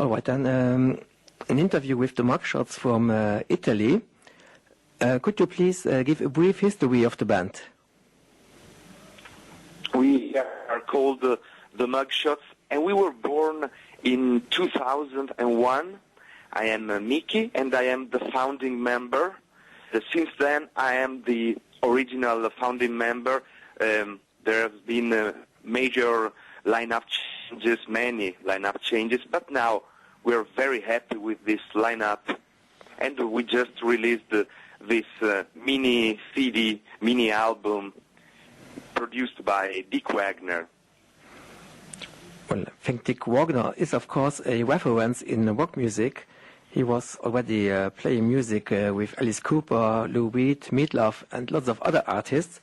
All right, then an interview with the Mugshots from Italy. Could you please give a brief history of the band? We are called the Mugshots, and we were born in 2001. I am Mickey, and I am the founding member. Since then, I am the original founding member. There have been major lineup changes, many lineup changes, but now we're very happy with this lineup, and we just released this mini CD, mini album produced by Dick Wagner. Well, I think Dick Wagner is, of course, a reference in rock music. He was already playing music with Alice Cooper, Lou Reed, Meatloaf, and lots of other artists.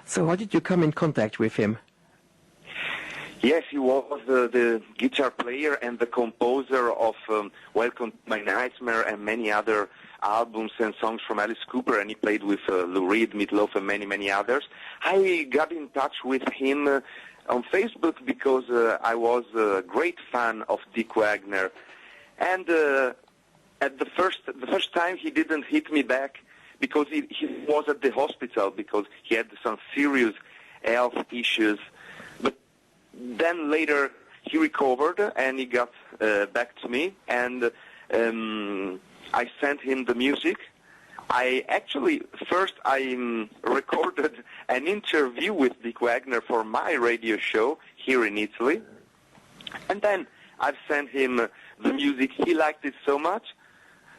So how did you come in contact with him? Yes, he was the guitar player and the composer of Welcome to My Nightmare and many other albums and songs from Alice Cooper, and he played with Lou Reed, Meatloaf, and many, many others. I got in touch with him on Facebook because I was a great fan of Dick Wagner. And at the first time he didn't hit me back because he was at the hospital because he had some serious health issues. But then later he recovered and he got back to me, and I sent him the music. I recorded an interview with Dick Wagner for my radio show here in Italy, and then I've sent him the music. He liked it so much,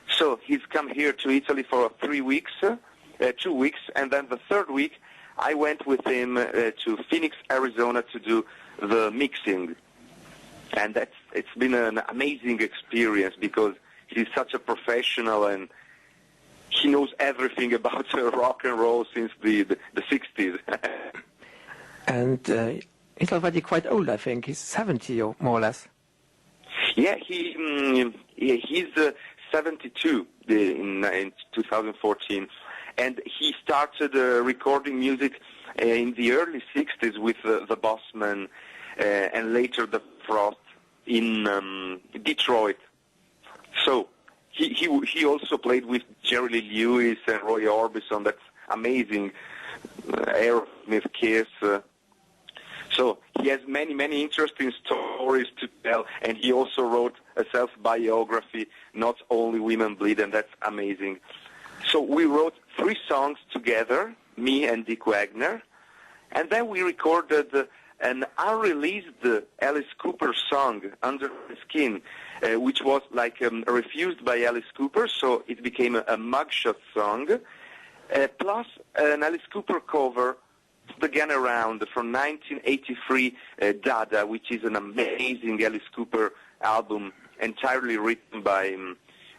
so he's come here to Italy for 2 weeks, and then the third week I went with him to Phoenix, Arizona to do the mixing, and it's been an amazing experience because he's such a professional and he knows everything about rock and roll since the 60s. And he's already quite old, I think. He's 70 or more or less. Yeah, he's 72 in 2014. And he started recording music in the early 60s with the Bossman and later the Frost in Detroit. So he also played with Jerry Lee Lewis and Roy Orbison. That's amazing. Aerosmith, Kiss. So he has many, many interesting stories to tell, and he also wrote a self-biography, Not Only Women Bleed, and that's amazing. So we wrote 3 songs together, me and Dick Wagner, and then we recorded an unreleased Alice Cooper song, Under the Skin, which was like refused by Alice Cooper, so it became a Mugshot song, plus an Alice Cooper cover, The Gun Around, from 1983, Dada, which is an amazing Alice Cooper album, entirely written by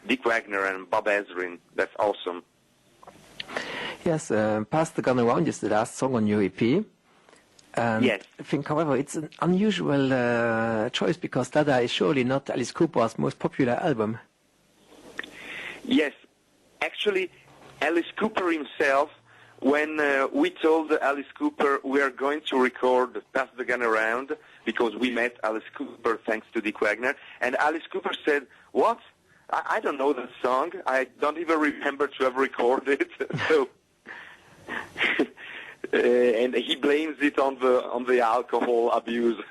Dick Wagner and Bob Ezrin. That's awesome. Yes, Pass the Gun Around is the last song on your EP. Yes. I think, however, it's an unusual choice because Dada is surely not Alice Cooper's most popular album. Yes. Actually, Alice Cooper himself, when we told Alice Cooper we are going to record Pass the Gun Around, because we met Alice Cooper thanks to Dick Wagner, and Alice Cooper said, "What? I don't know that song. I don't even remember to have recorded it." So, and he blames it on the alcohol abuse.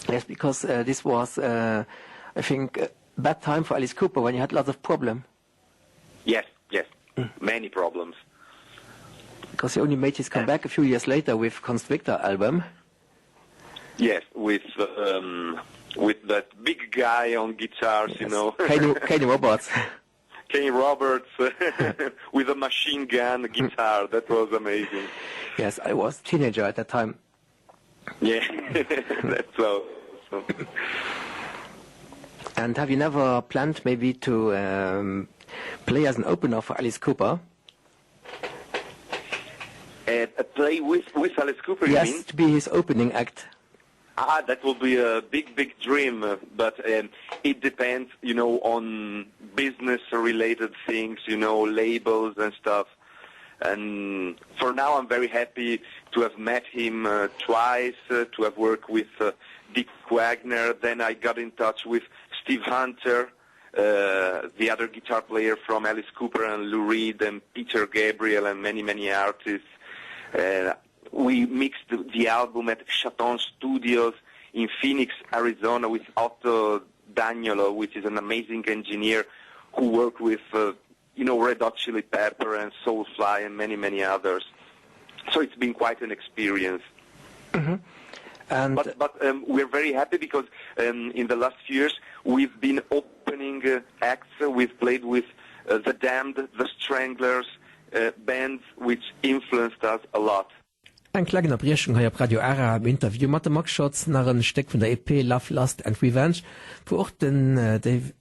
Yes, because this was, I think, a bad time for Alice Cooper when he had lots of problems. Yes, many problems. Because he only made his comeback a few years later with Constrictor album. Yes, with that big guy on guitars, yes. You know. Kenny Roberts. Kenny Roberts with a machine gun guitar. That was amazing. Yes, I was a teenager at that time. Yeah, that's so. And have you never planned maybe to play as an opener for Alice Cooper? Play with Alice Cooper, yes, you mean? To be his opening act. That will be a big, big dream, but it depends, you know, on business-related things, you know, labels and stuff. And for now, I'm very happy to have met him twice, to have worked with Dick Wagner. Then I got in touch with Steve Hunter, the other guitar player from Alice Cooper and Lou Reed and Peter Gabriel and many, many artists. We mixed the album at Chaton Studios in Phoenix, Arizona with Otto Dagnolo, which is an amazing engineer who worked with, Red Hot Chili Pepper and Soulfly and many, many others. So it's been quite an experience. Mm-hmm. And but we're very happy because in the last few years we've been opening acts. We've played with The Damned, The Stranglers, bands which influenced us a lot. Ein kleiner Brechung hier auf Radio Ara im Interview mit den Mugshots nach einem Stück von der EP Love, Lust and Revenge, wo auch den David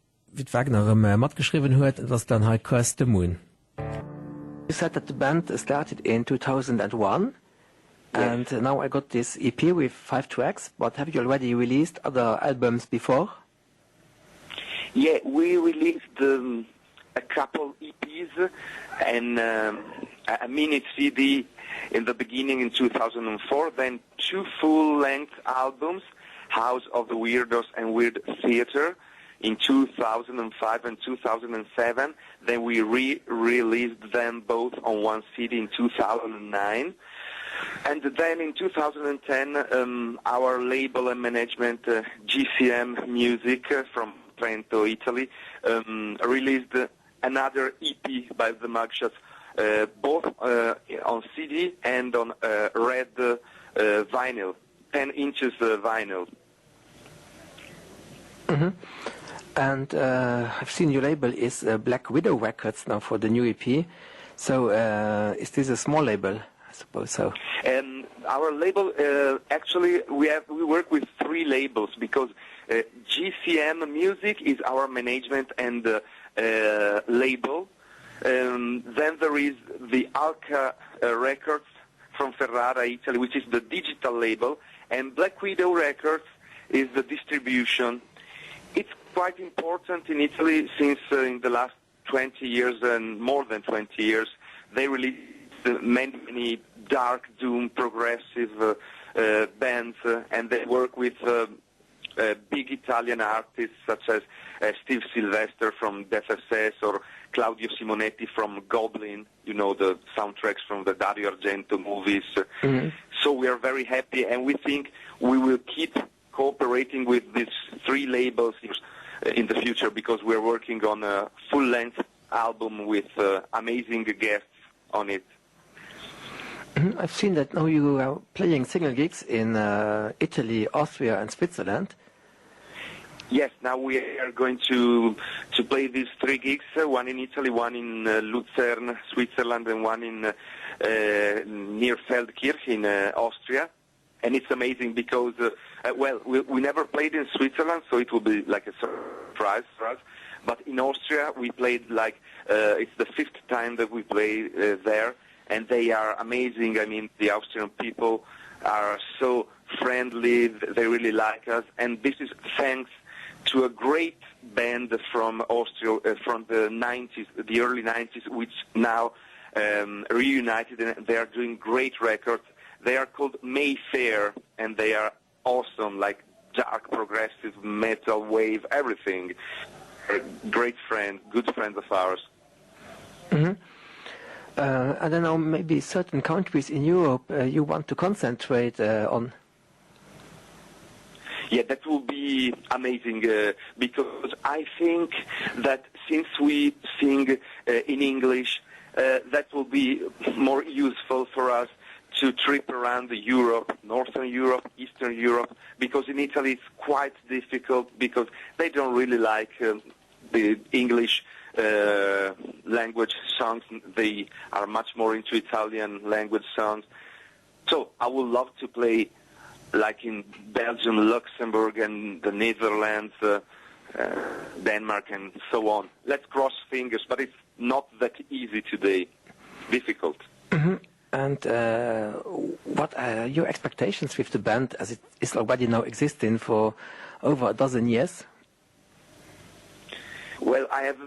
Wagner mitgeschrieben hat, das dann halt Curse the Moon. You said that the band started in 2001, and now I got this EP with 5 tracks, but have you already released other albums before? Yeah, we released a couple EPs and a mini CD in the beginning in 2004, then 2 full-length albums, House of the Weirdos and Weird Theater, in 2005 and 2007. Then we re-released them both on one CD in 2009. And then in 2010, our label and management, GCM Music from Trento, Italy, released another EP by the Mugshots, both on CD and on red vinyl, 10 inches vinyl. Mm-hmm. And I've seen your label is Black Widow Records now for the new EP. So is this a small label? I suppose so. Our label, actually, we work with 3 labels because GCM Music is our management and label. Then there is the Alca Records from Ferrara, Italy, which is the digital label, and Black Widow Records is the distribution. It's quite important in Italy since in the last 20 years and more than 20 years, they released many dark, doom, progressive bands, and they work with big Italian artists such as Steve Sylvester from Death SS or Claudio Simonetti from Goblin, the soundtracks from the Dario Argento movies. Mm-hmm. So we are very happy, and we think we will keep cooperating with these 3 labels in the future because we're working on a full-length album with amazing guests on it. I've seen that now you are playing single gigs in Italy, Austria and Switzerland. Yes, now we are going to play these 3 gigs, one in Italy, one in Lucerne, Switzerland, and one in near Feldkirch in Austria. And it's amazing because, we never played in Switzerland, so it will be like a surprise for us. But in Austria, we played it's the 5th time that we play there, and they are amazing. I mean, the Austrian people are so friendly, they really like us, and this is thanks to a great band from Austria from the 90s, the early 90s, which now reunited, and they are doing great records. They are called Mayfair, and they are awesome, like dark, progressive, metal, wave, everything. Great friend, good friends of ours. Mm-hmm. I don't know, maybe certain countries in Europe you want to concentrate on? Yeah, that will be amazing because I think that since we sing in English, that will be more useful for us to trip around Europe, Northern Europe, Eastern Europe, because in Italy it's quite difficult because they don't really like the English language songs. They are much more into Italian language songs. So I would love to play like in Belgium, Luxembourg, and the Netherlands, Denmark, and so on. Let's cross fingers, but it's not that easy today. Difficult. Mm-hmm. And what are your expectations with the band as it is already now existing for over a dozen years? Well, I have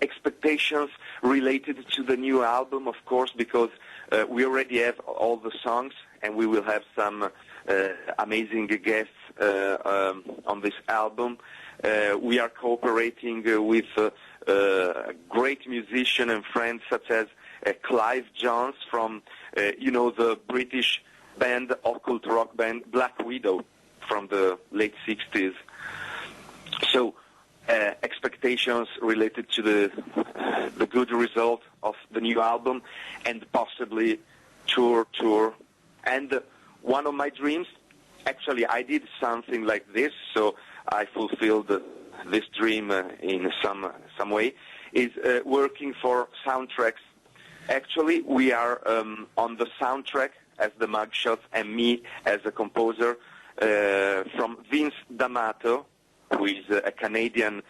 expectations related to the new album, of course, because we already have all the songs, and we will have some amazing guests on this album. We are cooperating with great musicians and friends such as Clive Jones from, the British band, occult rock band Black Widow from the late 60s. So expectations related to the good result of the new album and possibly tour. And one of my dreams, actually I did something like this, so I fulfilled this dream in some way, is working for soundtracks. Actually, we are on the soundtrack as the Mugshots and me as a composer from Vince D'Amato, who is a Canadian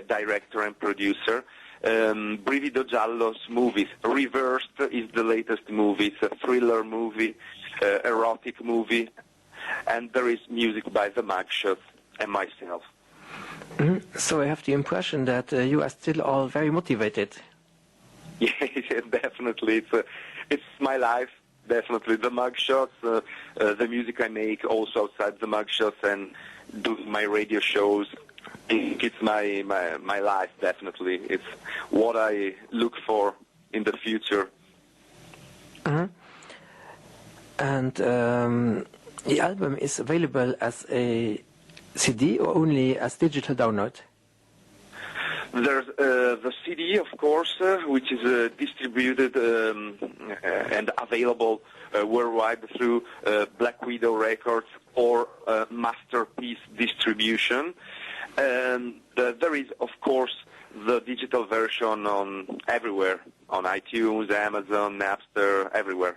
director and producer. Brivido Giallo's movies. Reversed is the latest movie. It's a thriller movie, erotic movie, and there is music by the Mugshots and myself. So I have the impression that you are still all very motivated. Yeah, definitely. It's my life, definitely. The Mugshots, the music I make also outside the Mugshots and doing my radio shows. It's my life, definitely. It's what I look for in the future. And the album is available as a CD or only as digital download? There's the CD, of course, which is distributed and available worldwide through Black Widow Records or Masterpiece Distribution. And there is, of course, the digital version on everywhere, on iTunes, Amazon, Napster, everywhere.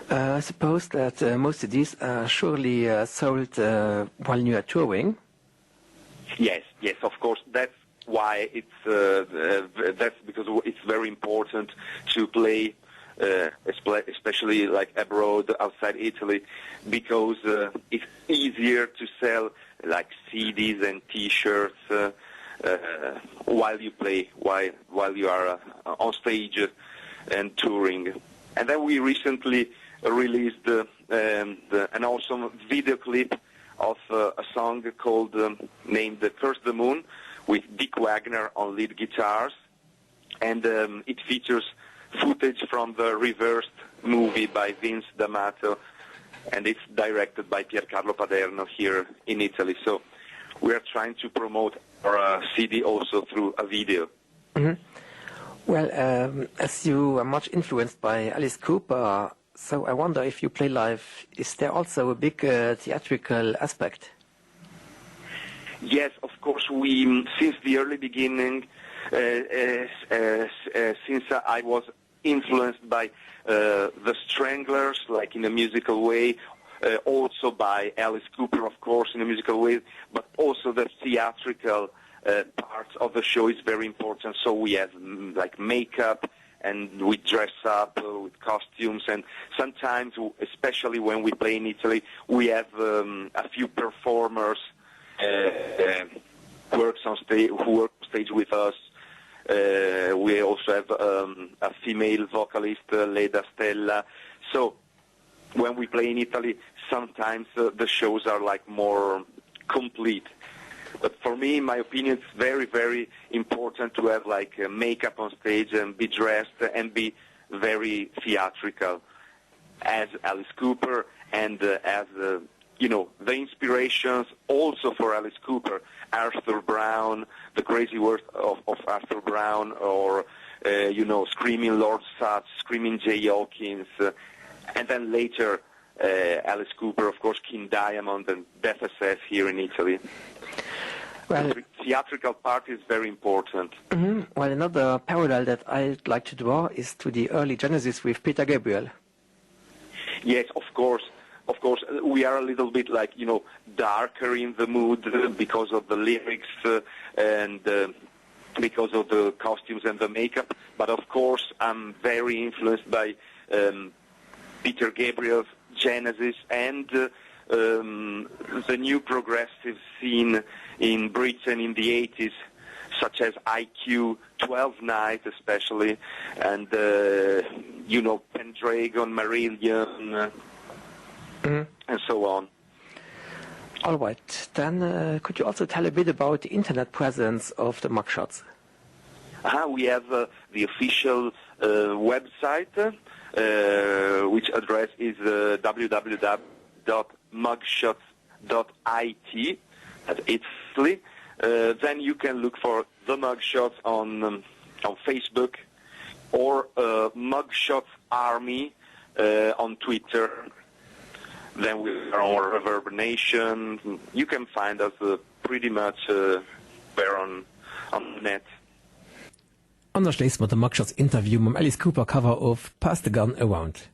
I suppose that most of these are surely sold while you are touring. Yes, of course. That's why that's because it's very important to play, especially like abroad, outside Italy, because it's easier to sell like CDs and T-shirts while you play, while you are on stage and touring. And then we recently released an awesome video clip of a song called named Curse the Moon with Dick Wagner on lead guitars, and it features footage from the Reversed movie by Vince D'Amato, and it's directed by Piercarlo Paderno here in Italy. So we are trying to promote our CD also through a video. Well, as you are much influenced by Alice Cooper, so I wonder if you play live, is there also a big theatrical aspect? Yes, of course. We, since the early beginning, since I was influenced by the Stranglers, like in a musical way, also by Alice Cooper, of course, in a musical way, but also the theatrical part of the show is very important. So we have like makeup, and we dress up with costumes, and sometimes, especially when we play in Italy, we have a few performers who work on stage with us. We also have a female vocalist, Leda Stella. So when we play in Italy, sometimes the shows are like more complete. But for me, in my opinion, it's very, very important to have like makeup on stage and be dressed and be very theatrical as Alice Cooper, and as the inspirations also for Alice Cooper, Arthur Brown, the crazy world of Arthur Brown, or Screaming Lord Sutch, Screaming Jay Hawkins, and then later Alice Cooper, of course, King Diamond and Death SS here in Italy. Well, the theatrical part is very important. Well, another parallel that I'd like to draw is to the early Genesis with Peter Gabriel. Yes, of course. Of course, we are a little bit like, darker in the mood because of the lyrics and because of the costumes and the makeup. But of course, I'm very influenced by Peter Gabriel's Genesis and the new progressive scene in Britain in the 80s, such as IQ, 12 Night especially, and, Pendragon, Marillion, and so on. All right. Then could you also tell a bit about the internet presence of the Mugshots? We have the official website, which address is www.mugshots.it, at Italy. Then you can look for the Mugshots on Facebook or Mugshots Army on Twitter. Then we are on Reverb Nation. You can find us pretty much there on the net. Anders schließt mit dem Mugshots Interview mit Alice Cooper Cover of Pass the Gun Around.